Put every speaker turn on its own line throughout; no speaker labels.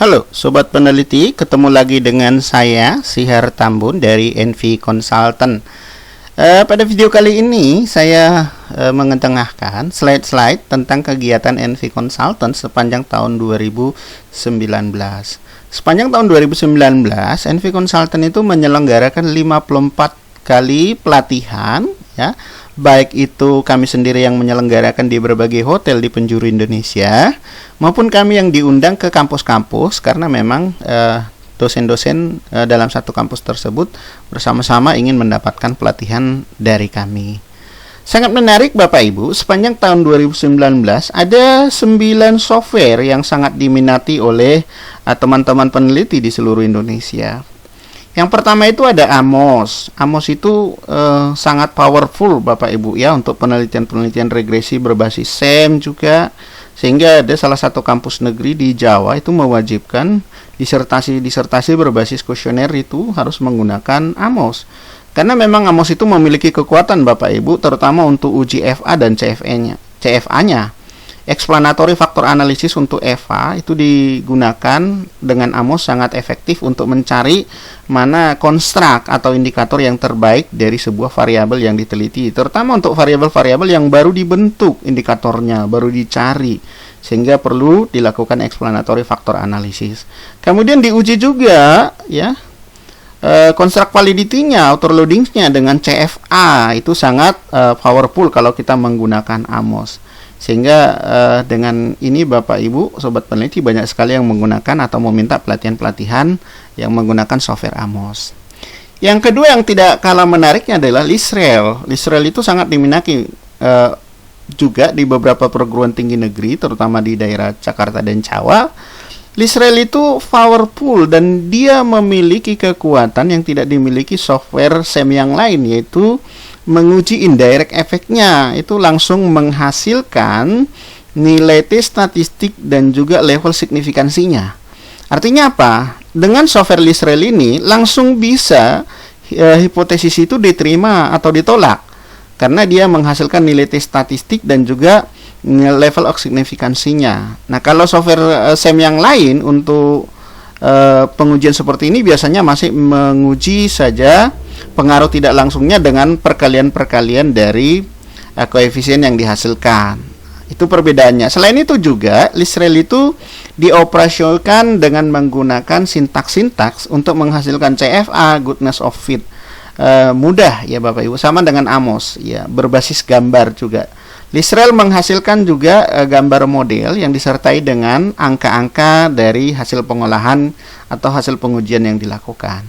Halo Sobat Peneliti, ketemu lagi dengan saya Sihar Tambun dari NV Consultant. Pada video kali ini saya mengetengahkan slide-slide tentang kegiatan NV Consultant sepanjang tahun 2019. Sepanjang tahun 2019, NV Consultant itu menyelenggarakan 54 kali pelatihan, ya, baik itu kami sendiri yang menyelenggarakan di berbagai hotel di penjuru Indonesia, maupun kami yang diundang ke kampus-kampus karena memang dosen-dosen dalam satu kampus tersebut bersama-sama ingin mendapatkan pelatihan dari kami. Sangat menarik Bapak Ibu, sepanjang tahun 2019 ada 9 software yang sangat diminati oleh teman-teman peneliti di seluruh Indonesia. Yang pertama itu ada Amos. Amos itu sangat powerful Bapak Ibu ya, untuk penelitian-penelitian regresi berbasis SEM juga, sehingga ada salah satu kampus negeri di Jawa itu mewajibkan disertasi berbasis kuesioner itu harus menggunakan Amos. Karena memang Amos itu memiliki kekuatan Bapak Ibu, terutama untuk uji FA dan CFA-nya. Explanatory Factor Analysis untuk EVA itu digunakan dengan Amos sangat efektif untuk mencari mana konstruk atau indikator yang terbaik dari sebuah variabel yang diteliti, terutama untuk variabel-variabel yang baru dibentuk indikatornya, baru dicari, sehingga perlu dilakukan Explanatory Factor Analysis. Kemudian diuji juga ya construct validity-nya, outer loading-nya dengan CFA itu sangat powerful kalau kita menggunakan Amos. Sehingga dengan ini Bapak Ibu Sobat Peneliti banyak sekali yang menggunakan atau meminta pelatihan-pelatihan yang menggunakan software Amos. Yang kedua yang tidak kalah menariknya adalah LISREL. LISREL itu sangat diminati juga di beberapa perguruan tinggi negeri, terutama di daerah Jakarta dan Jawa. LISREL itu powerful dan dia memiliki kekuatan yang tidak dimiliki software SEM yang lain, yaitu menguji indirect efeknya, itu langsung menghasilkan nilai T statistik dan juga level signifikansinya. Artinya apa? Dengan software LISREL ini langsung bisa hipotesis itu diterima atau ditolak, karena dia menghasilkan nilai T statistik dan juga level of signifikansinya. Nah, kalau software SEM yang lain untuk pengujian seperti ini biasanya masih menguji saja pengaruh tidak langsungnya dengan perkalian-perkalian dari koefisien yang dihasilkan. Itu perbedaannya. Selain itu juga LISREL itu dioperasionalkan dengan menggunakan sintaks-sintaks untuk menghasilkan CFA, goodness of fit. Mudah ya Bapak Ibu, sama dengan Amos ya, berbasis gambar juga. LISREL menghasilkan juga gambar model yang disertai dengan angka-angka dari hasil pengolahan atau hasil pengujian yang dilakukan.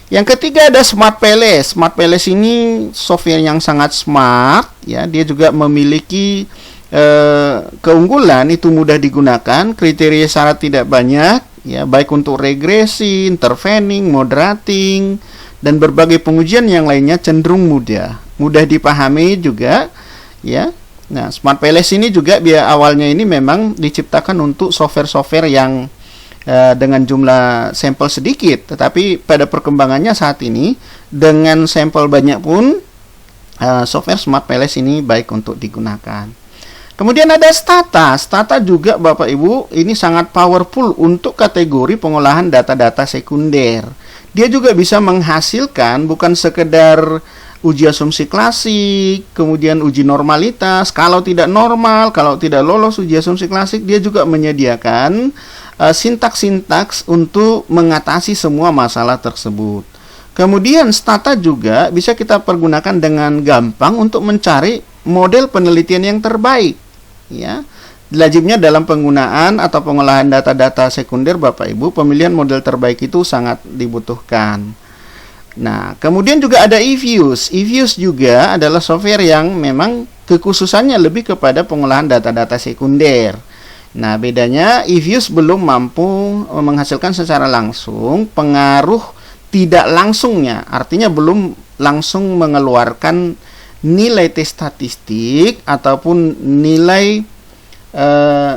Yang ketiga ada SmartPLS. SmartPLS ini software yang sangat smart ya, dia juga memiliki keunggulan itu mudah digunakan, kriteria syarat tidak banyak ya, baik untuk regresi, intervening, moderating dan berbagai pengujian yang lainnya cenderung mudah dipahami juga ya. Nah, SmartPLS ini juga awalnya ini memang diciptakan untuk software-software yang dengan jumlah sampel sedikit, tetapi pada perkembangannya saat ini dengan sampel banyak pun software SmartPLS ini baik untuk digunakan. Kemudian ada Stata. Stata juga Bapak Ibu ini sangat powerful untuk kategori pengolahan data-data sekunder. Dia juga bisa menghasilkan bukan sekedar uji asumsi klasik, kemudian uji normalitas. Kalau tidak normal, kalau tidak lolos uji asumsi klasik, dia juga menyediakan sintaks-sintaks untuk mengatasi semua masalah tersebut. Kemudian Stata juga bisa kita pergunakan dengan gampang untuk mencari model penelitian yang terbaik. Ya, lazimnya dalam penggunaan atau pengolahan data-data sekunder Bapak Ibu, pemilihan model terbaik itu sangat dibutuhkan. Nah, kemudian juga ada eViews. eViews juga adalah software yang memang kekhususannya lebih kepada pengolahan data-data sekunder. Nah, bedanya eViews belum mampu menghasilkan secara langsung pengaruh tidak langsungnya. Artinya belum langsung mengeluarkan nilai T statistik ataupun nilai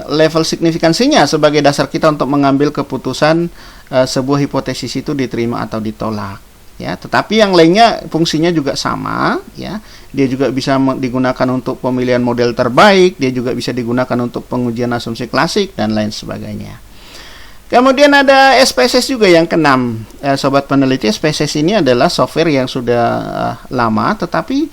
level signifikansinya sebagai dasar kita untuk mengambil keputusan sebuah hipotesis itu diterima atau ditolak. Ya, tetapi yang lainnya fungsinya juga sama ya. Dia juga bisa digunakan untuk pemilihan model terbaik, dia juga bisa digunakan untuk pengujian asumsi klasik dan lain sebagainya. Kemudian ada SPSS juga yang keenam, sobat peneliti. SPSS ini adalah software yang sudah lama, tetapi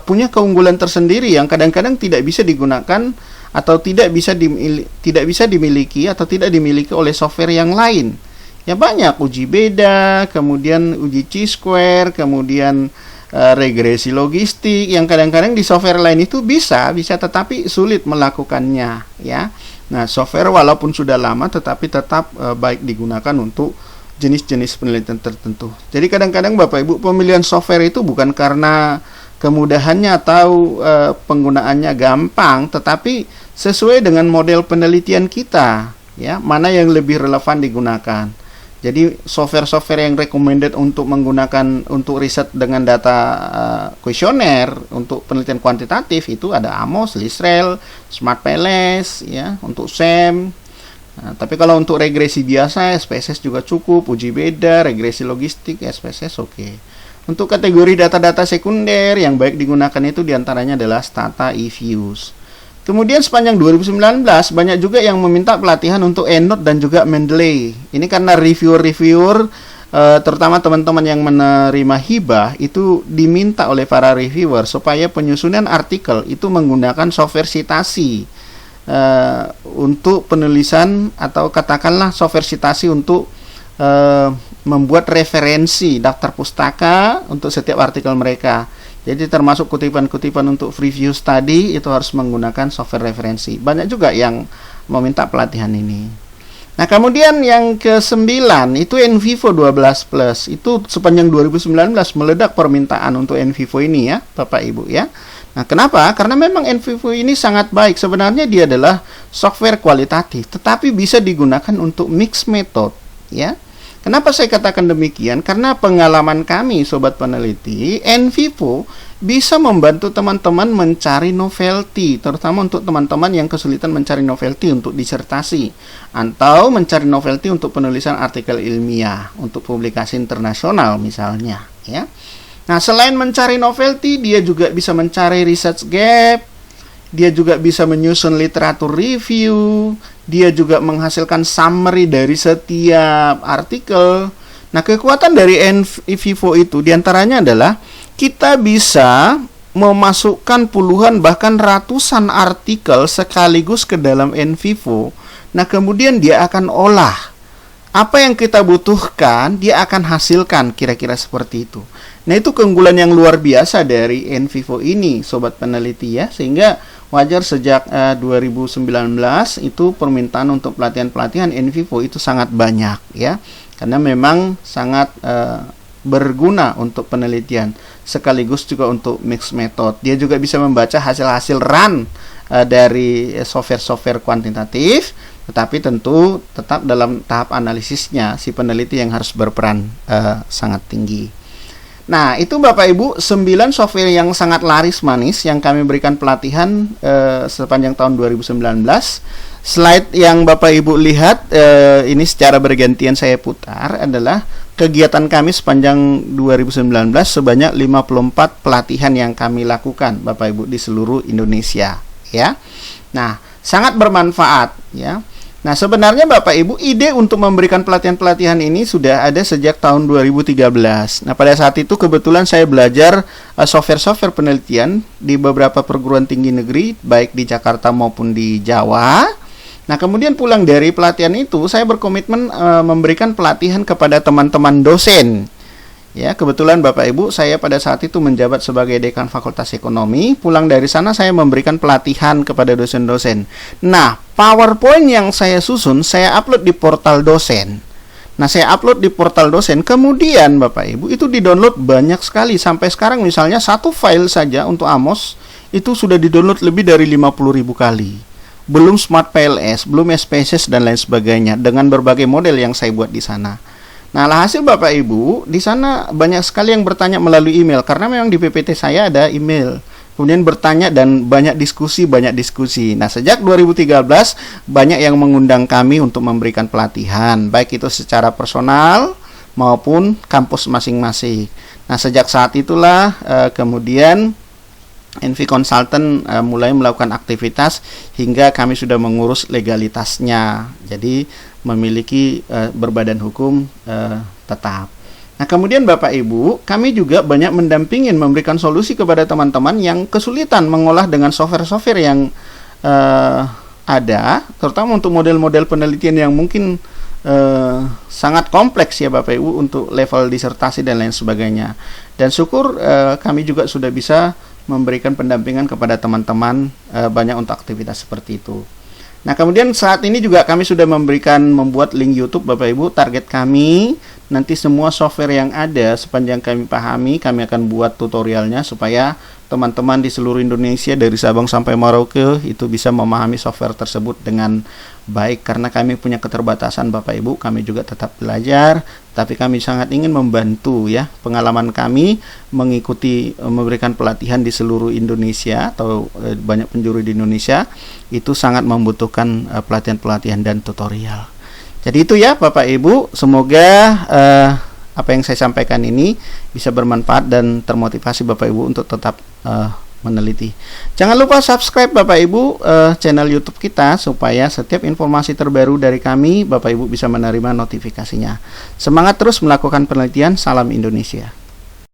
punya keunggulan tersendiri yang kadang-kadang tidak bisa digunakan atau tidak bisa dimiliki atau tidak dimiliki oleh software yang lain. Ya banyak, uji beda, kemudian uji chi-square, kemudian regresi logistik yang kadang-kadang di software lain itu bisa tetapi sulit melakukannya, ya. Nah, software walaupun sudah lama tetapi tetap baik digunakan untuk jenis-jenis penelitian tertentu. Jadi kadang-kadang Bapak Ibu, pemilihan software itu bukan karena kemudahannya atau penggunaannya gampang, tetapi sesuai dengan model penelitian kita, ya, mana yang lebih relevan digunakan. Jadi software-software yang recommended untuk menggunakan untuk riset dengan data kuesioner untuk penelitian kuantitatif itu ada AMOS, LISREL, SmartPLS, ya, untuk SEM. Nah, tapi kalau untuk regresi biasa SPSS juga cukup, uji beda, regresi logistik, SPSS oke. Untuk kategori data-data sekunder yang baik digunakan itu diantaranya adalah Stata, eViews. Kemudian sepanjang 2019 banyak juga yang meminta pelatihan untuk EndNote dan juga Mendeley. Ini karena reviewer terutama teman-teman yang menerima hibah itu diminta oleh para reviewer supaya penyusunan artikel itu menggunakan software citasi untuk penulisan atau katakanlah software citasi untuk membuat referensi daftar pustaka untuk setiap artikel mereka. Jadi termasuk kutipan-kutipan untuk review study itu harus menggunakan software referensi. Banyak juga yang meminta pelatihan ini. Nah, kemudian yang ke-9 itu NVivo 12 Plus. Itu sepanjang 2019 meledak permintaan untuk NVivo ini, ya, Bapak Ibu, ya. Nah, kenapa? Karena memang NVivo ini sangat baik. Sebenarnya dia adalah software kualitatif, tetapi bisa digunakan untuk mixed method, ya. Kenapa saya katakan demikian? Karena pengalaman kami, sobat peneliti, NVivo bisa membantu teman-teman mencari novelty, terutama untuk teman-teman yang kesulitan mencari novelty untuk disertasi, atau mencari novelty untuk penulisan artikel ilmiah, untuk publikasi internasional misalnya, ya. Nah, selain mencari novelty, dia juga bisa mencari research gap, dia juga bisa menyusun literatur review, dia juga menghasilkan summary dari setiap artikel. Nah, kekuatan dari NVivo itu diantaranya adalah kita bisa memasukkan puluhan bahkan ratusan artikel sekaligus ke dalam NVivo. Nah, kemudian dia akan olah apa yang kita butuhkan, dia akan hasilkan, kira-kira seperti itu. Nah, itu keunggulan yang luar biasa dari NVivo ini, sobat peneliti, ya, sehingga wajar sejak 2019 itu permintaan untuk pelatihan-pelatihan NVivo itu sangat banyak, ya, karena memang sangat berguna untuk penelitian sekaligus juga untuk mixed method. Dia juga bisa membaca hasil-hasil run dari software-software kuantitatif, tetapi tentu tetap dalam tahap analisisnya si peneliti yang harus berperan sangat tinggi. Nah, itu Bapak Ibu 9 software yang sangat laris manis yang kami berikan pelatihan sepanjang tahun 2019. Slide yang Bapak Ibu lihat ini secara bergantian saya putar adalah kegiatan kami sepanjang 2019 sebanyak 54 pelatihan yang kami lakukan Bapak Ibu di seluruh Indonesia, ya. Nah, sangat bermanfaat, ya. Nah, sebenarnya Bapak Ibu, ide untuk memberikan pelatihan-pelatihan ini sudah ada sejak tahun 2013. Nah, pada saat itu kebetulan saya belajar software-software penelitian di beberapa perguruan tinggi negeri, baik di Jakarta maupun di Jawa. Nah, kemudian pulang dari pelatihan itu, saya berkomitmen memberikan pelatihan kepada teman-teman dosen. Ya, kebetulan Bapak Ibu, saya pada saat itu menjabat sebagai dekan Fakultas Ekonomi. Pulang dari sana saya memberikan pelatihan kepada dosen-dosen. Nah, PowerPoint yang saya susun, saya upload di portal dosen. Nah, saya upload di portal dosen. Kemudian Bapak Ibu, itu di-download banyak sekali. Sampai sekarang misalnya satu file saja untuk AMOS itu sudah di-download lebih dari 50.000 kali. Belum SmartPLS, belum SPSS dan lain sebagainya dengan berbagai model yang saya buat di sana. Nah, alhasil Bapak Ibu, di sana banyak sekali yang bertanya melalui email karena memang di PPT saya ada email. Kemudian bertanya dan banyak diskusi. Nah, sejak 2013 banyak yang mengundang kami untuk memberikan pelatihan, baik itu secara personal maupun kampus masing-masing. Nah, sejak saat itulah kemudian NV Consultant mulai melakukan aktivitas hingga kami sudah mengurus legalitasnya. Jadi memiliki berbadan hukum tetap. Nah, kemudian Bapak Ibu, kami juga banyak mendampingin, memberikan solusi kepada teman-teman yang kesulitan mengolah dengan software-software yang ada, terutama untuk model-model penelitian yang mungkin sangat kompleks ya Bapak Ibu, untuk level disertasi dan lain sebagainya. Dan syukur kami juga sudah bisa memberikan pendampingan kepada teman-teman banyak untuk aktivitas seperti itu. Nah, kemudian saat ini juga kami sudah membuat link YouTube Bapak Ibu. Target kami nanti semua software yang ada sepanjang kami pahami, kami akan buat tutorialnya supaya teman-teman di seluruh Indonesia dari Sabang sampai Merauke itu bisa memahami software tersebut dengan baik. Karena kami punya keterbatasan Bapak Ibu, kami juga tetap belajar, tapi kami sangat ingin membantu ya. Pengalaman kami mengikuti memberikan pelatihan di seluruh Indonesia atau banyak penjuru di Indonesia itu sangat membutuhkan pelatihan-pelatihan dan tutorial. Jadi itu ya Bapak Ibu, semoga apa yang saya sampaikan ini bisa bermanfaat dan termotivasi Bapak Ibu untuk tetap meneliti. Jangan lupa subscribe Bapak Ibu channel YouTube kita supaya setiap informasi terbaru dari kami Bapak Ibu bisa menerima notifikasinya. Semangat terus melakukan penelitian. Salam Indonesia.